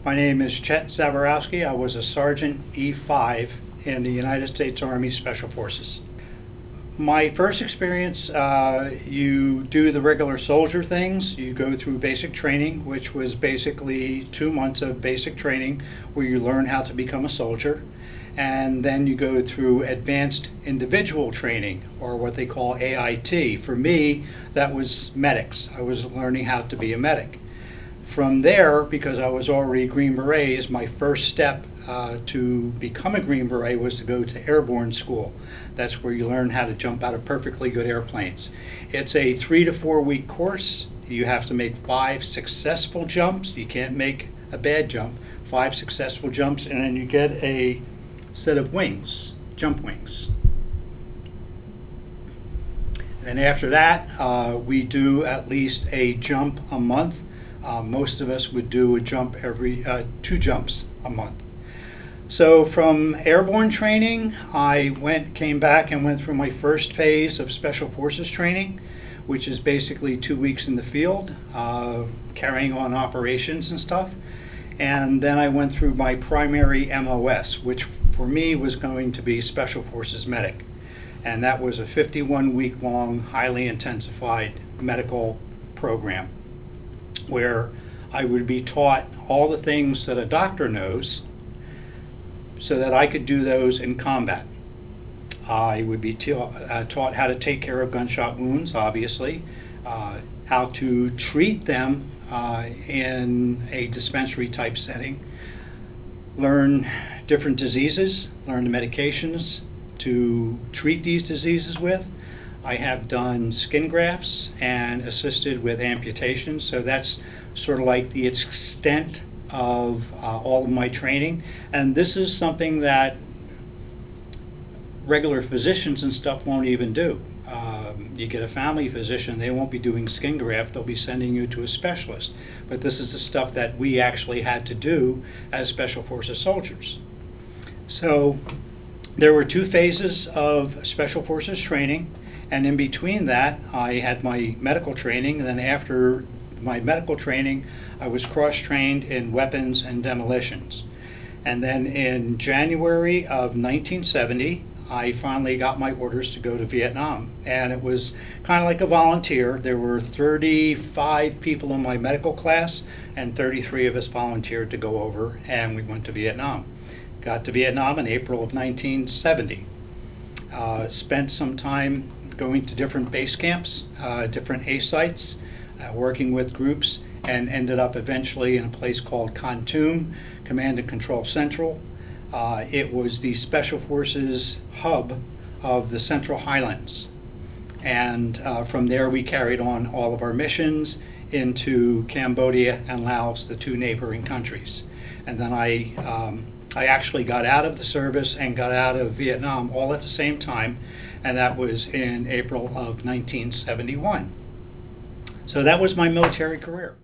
My name is Chet Zaborowski. I was a Sergeant E5 in the United States Army Special Forces. My first experience, you do the regular soldier things. You go through basic training, which was basically 2 months of basic training where you learn how to become a soldier. And then you go through advanced individual training, or what they call AIT. For me, that was medics. I was learning how to be a medic. From there, because I was already a Green Beret, my first step to become a Green Beret was to go to airborne school. That's where you learn how to jump out of perfectly good airplanes. It's a 3 to 4 week course. You have to make 5 successful jumps. You can't make a bad jump. 5 successful jumps, and then you get a set of wings, jump wings. And after that, we do at least a jump a month. Most of us would do a jump every 2 jumps a month. So from airborne training, I came back and went through my first phase of Special Forces training, which is basically 2 weeks in the field, carrying on operations and stuff. And then I went through my primary MOS, which for me was going to be Special Forces Medic. And that was a 51-week long, highly intensified medical program where I would be taught all the things that a doctor knows so that I could do those in combat. I would be taught how to take care of gunshot wounds, obviously, how to treat them in a dispensary type setting, learn different diseases, learn the medications to treat these diseases with. I have done skin grafts and assisted with amputations, so that's sort of like the extent of all of my training. And this is something that regular physicians and stuff won't even do. You get a family physician, they won't be doing skin graft, they'll be sending you to a specialist. But this is the stuff that we actually had to do as Special Forces soldiers. So there were 2 phases of Special Forces training, and in between that I had my medical training, and then after my medical training I was cross-trained in weapons and demolitions. And then in January of 1970 I finally got my orders to go to Vietnam, and it was kind of like a volunteer. There were 35 people in my medical class, and 33 of us volunteered to go over, and we went to Vietnam. Got to Vietnam in April of 1970. Spent some time going to different base camps, different A sites, working with groups, and ended up eventually in a place called Kon Tum, Command and Control Central. It was the Special Forces hub of the Central Highlands. And from there we carried on all of our missions into Cambodia and Laos, the 2 neighboring countries. And then I actually got out of the service and got out of Vietnam all at the same time, and that was in April of 1971. So that was my military career.